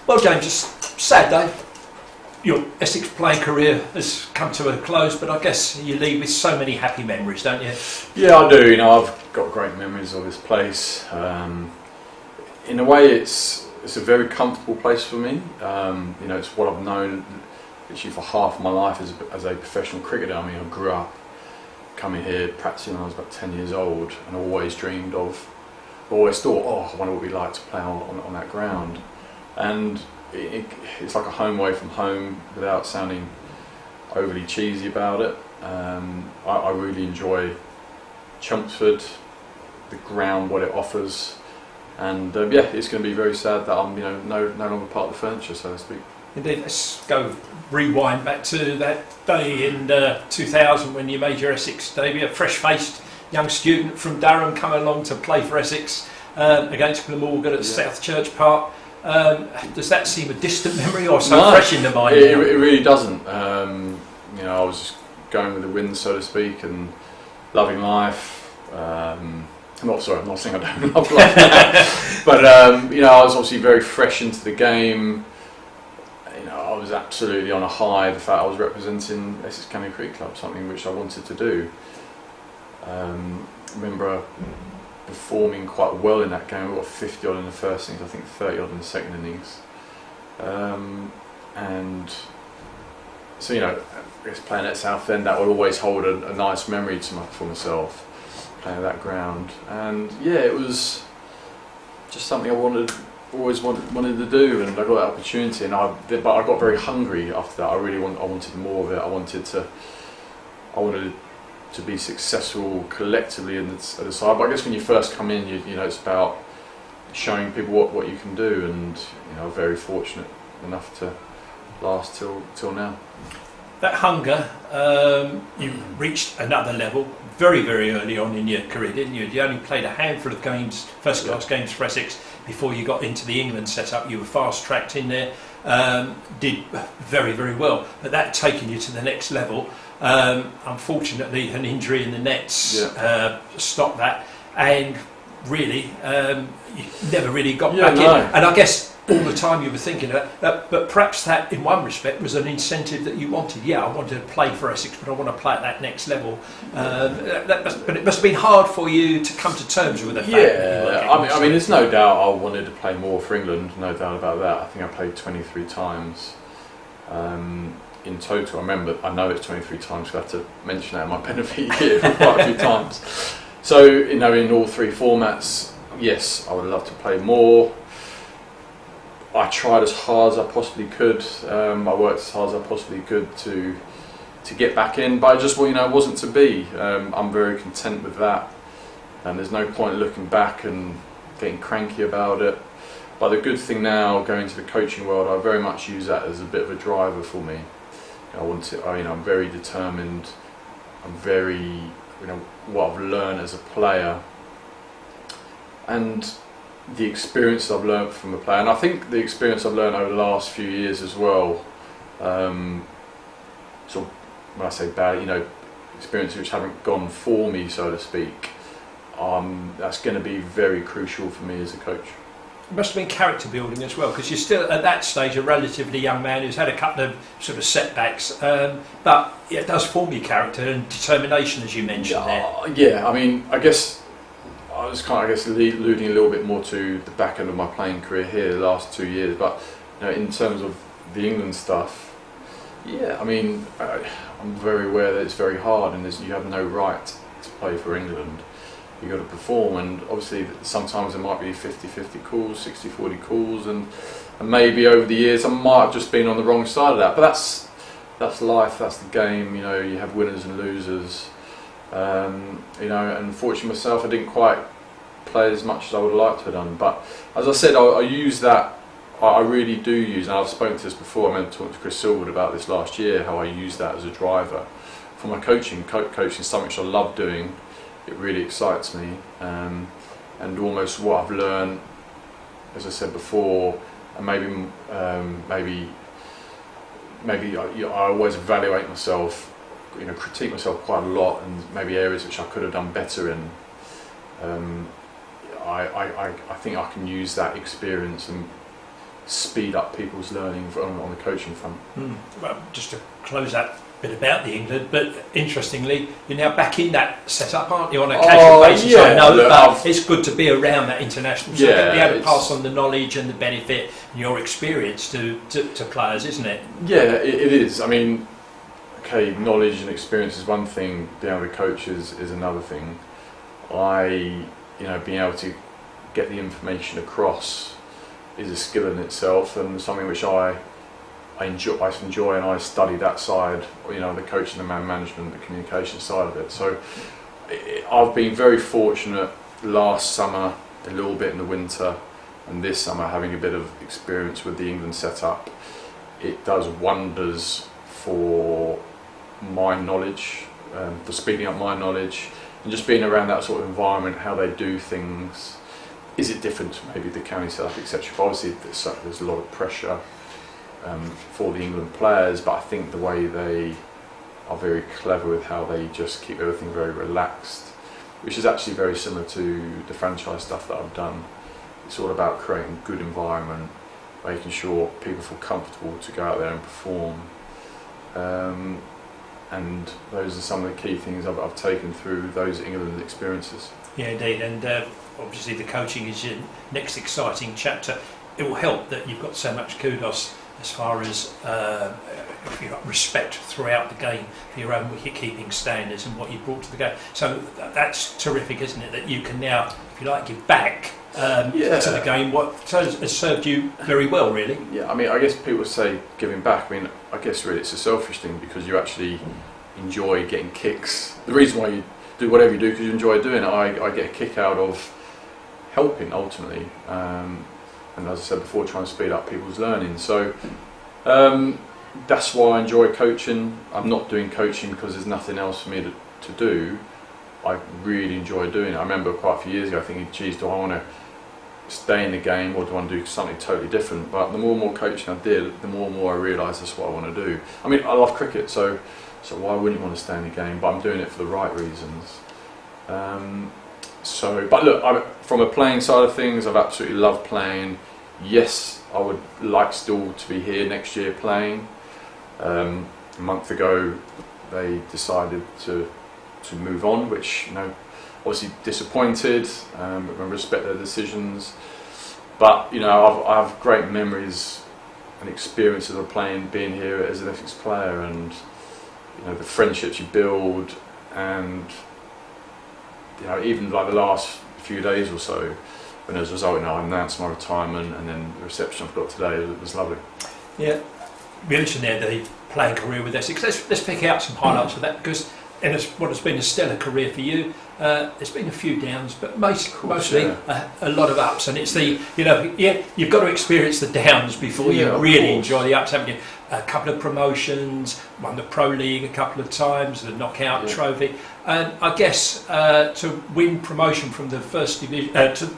Well, James, it's sad day. Your Essex playing career has come to a close, but I guess you leave with so many happy memories, don't you? Yeah, I do. I've got great memories of this place. In a way, it's a very comfortable place for me. It's what I've known literally for half of my life as a professional cricketer. I mean, I grew up coming here, practicing when I was about 10 years old, and always thought, oh, I wonder what it'd be like to play on that ground. And it's like a home away from home without sounding overly cheesy about it. I really enjoy Chelmsford, the ground, what it offers, and it's going to be very sad that I'm no longer part of the furniture, so to speak. Indeed, let's go rewind back to that day in 2000 when you made your Essex debut. A fresh-faced young student from Durham coming along to play for Essex against Glamorgan at South Church Park. Does that seem a distant memory or so fresh in the mind? It really doesn't. I was just going with the wind, so to speak, and loving life. I'm not saying I don't love life, but I was obviously very fresh into the game. I was absolutely on a high. The fact I was representing Essex County Cricket Club, something which I wanted to do. I remember performing quite well in that game. We got 50 odd in the first innings, I think 30 odd in the second innings. And so, I guess playing at Southend, that would always hold a nice memory for myself, playing at that ground. And it was just something I always wanted to do, and I got that opportunity. But I got very hungry after that. I wanted more of it. I wanted to be successful collectively at the side. But I guess when you first come in, it's about showing people what you can do, and I'm very fortunate enough to last till now. That hunger, you reached another level very, very early on in your career, didn't you? You only played a handful of games, first-class games for Essex, before you got into the England setup. You were fast-tracked in there, did very, very well. But that taking you to the next level. Unfortunately, an injury in the nets stopped that, and really, you never really got back in. And I guess all the time you were thinking that, but perhaps that, in one respect, was an incentive that you wanted. Yeah, I wanted to play for Essex, but I want to play at that next level. But it must have been hard for you to come to terms with the fact that you were I mean, there's no doubt I wanted to play more for England. No doubt about that. I think I played 23 times. In total, I know it's 23 times, so I have to mention that in my benefit year quite a few times. So, in all three formats, yes, I would love to play more. I tried as hard as I possibly could. I worked as hard as I possibly could to get back in, but I just, it wasn't to be. I'm very content with that, and there's no point looking back and getting cranky about it. But the good thing now, going to the coaching world, I very much use that as a bit of a driver for me. I'm very determined. I'm very, what I've learned as a player, and the experience I've learned from the player, and I think the experience I've learned over the last few years as well. So when I say bad, experiences which haven't gone for me, so to speak. That's going to be very crucial for me as a coach. It must have been character building as well, because you're still at that stage a relatively young man who's had a couple of sort of setbacks, but it does form your character and determination, as you mentioned there. Yeah, I mean, I guess I was alluding a little bit more to the back end of my playing career here the last 2 years, but in terms of the England stuff, I mean, I'm very aware that it's very hard, and you have no right to play for England. You've got to perform, and obviously sometimes there might be 50-50 calls, 60-40 calls, and maybe over the years I might have just been on the wrong side of that, but that's life, that's the game. You have winners and losers, and unfortunately myself, I didn't quite play as much as I would have liked to have done, but as I said, I use that, I really do use, and I've spoken to this before, I remember talking to Chris Silverwood about this last year, how I use that as a driver for my coaching. Coaching is something which I love doing. It really excites me, and almost what I've learned, as I said before, and maybe I always evaluate myself, critique myself quite a lot, and maybe areas which I could have done better in. I think I can use that experience and speed up people's learning on the coaching front. Well, just to close that bit about the England, but interestingly, you're now back in that setup, aren't you, on a casual basis? Yeah, I know, look, but it's good to be around that international. So Yeah, be able to it's- pass on the knowledge and the benefit and your experience to players, isn't it? Yeah, it is. I mean, okay, knowledge and experience is one thing, being able to coach is another thing. Being able to get the information across is a skill in itself, and something which I enjoy, and I study that side, the coaching, the man management, the communication side of it. So I've been very fortunate last summer, a little bit in the winter, and this summer having a bit of experience with the England setup. It does wonders for my knowledge, for speeding up my knowledge, and just being around that sort of environment, how they do things. Is it different to maybe the county setup, etc.? Obviously, there's a lot of pressure for the England players, but I think the way they are very clever with how they just keep everything very relaxed, which is actually very similar to the franchise stuff that I've done. It's all about creating a good environment, making sure people feel comfortable to go out there and perform. And those are some of the key things I've taken through those England experiences. Yeah, indeed, and obviously the coaching is your next exciting chapter. It will help that you've got so much kudos as far as you've got respect throughout the game for your own wicket-keeping standards and what you brought to the game. So that's terrific, isn't it, that you can now, if you like, give back to the game what has served you very well, really. Yeah, I mean, I guess people say giving back. I mean, I guess really it's a selfish thing, because you actually enjoy getting kicks. The reason why you do whatever you do, because you enjoy doing it. I get a kick out of helping, ultimately. And as I said before, trying to speed up people's learning. So that's why I enjoy coaching. I'm not doing coaching because there's nothing else for me to do. I really enjoy doing it. I remember quite a few years ago thinking, geez, do I want to stay in the game, or do I want to do something totally different? But the more and more coaching I did, the more and more I realised that's what I want to do. I mean, I love cricket, so why wouldn't you want to stay in the game? But I'm doing it for the right reasons. But look, from a playing side of things, I've absolutely loved playing. Yes, I would like still to be here next year playing. A month ago, they decided to move on, which, obviously disappointed. I respect their decisions. But, I have great memories and experiences of being here as an Essex player, and, the friendships you build, and even like the last few days or so, when as a result, I announced my retirement, and then the reception I've got today was lovely. Yeah, you mentioned there the playing career with Essex. Let's pick out some highlights of that, because in what has been a stellar career for you, there's been a few downs, but mostly a lot of ups. And it's you've got to experience the downs before you really enjoy the ups, haven't you? A couple of promotions, won the Pro League a couple of times, the Knockout Trophy, and I guess to win promotion from the first division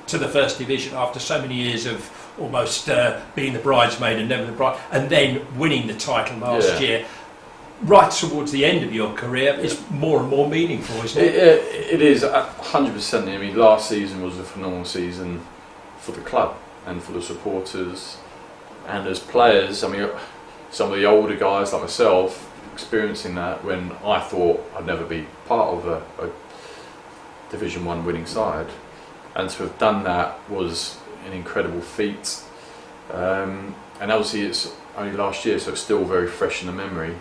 to the first division after so many years of almost being the bridesmaid and never the bride, and then winning the title last year, right towards the end of your career, is more and more meaningful, isn't it? It is 100%. I mean, last season was a phenomenal season for the club and for the supporters, and as players. I mean, some of the older guys like myself experiencing that when I thought I'd never be part of a Division 1 winning side, and to have done that was an incredible feat. And obviously it's only last year, so it's still very fresh in the memory.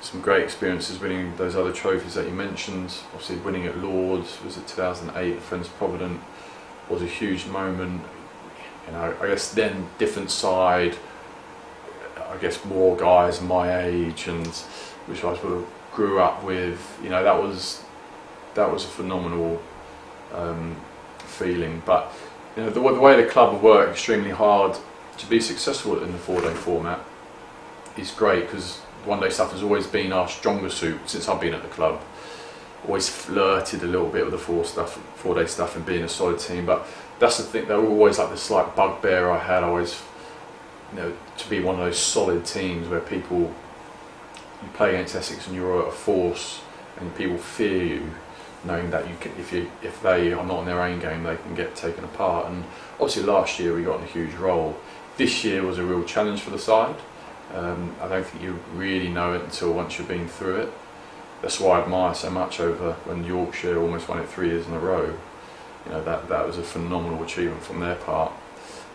Some great experiences winning those other trophies that you mentioned. Obviously winning at Lords was it 2008, Friends Provident was a huge moment. I guess then different side. I guess more guys my age, and which I sort of grew up with. That was a phenomenal feeling. But the way the club have worked extremely hard to be successful in the 4-day format is great, because one-day stuff has always been our stronger suit since I've been at the club. Always flirted a little bit with the 4-day stuff and being a solid team, but that's the thing. They were always like the slight bugbear I had. Always, to be one of those solid teams where you play against Essex and you're a force, and people fear you, knowing that if they are not in their own game, they can get taken apart. And obviously last year we got in a huge role this year was a real challenge for the side. I don't think you really know it until once you've been through it. That's why I admire so much over when Yorkshire almost won it 3 years in a row. You know, that was a phenomenal achievement from their part.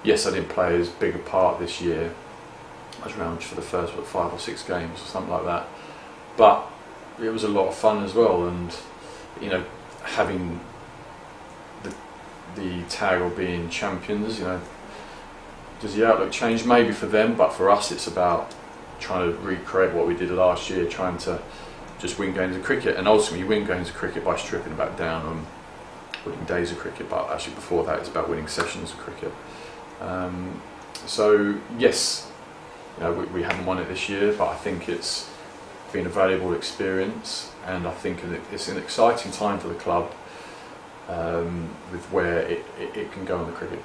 Yes, I didn't play as big a part this year. I was around for the first 5 or 6 games or something like that. But it was a lot of fun as well, and you know, having the tag of being champions, you know, does the outlook change? Maybe for them, but for us it's about trying to recreate what we did last year, trying to just win games of cricket, and ultimately win games of cricket by stripping back down and winning days of cricket, but actually before that it's about winning sessions of cricket. So yes, you know, we haven't won it this year, but I think it's been a valuable experience, and I think it's an exciting time for the club with where it can go in the cricket.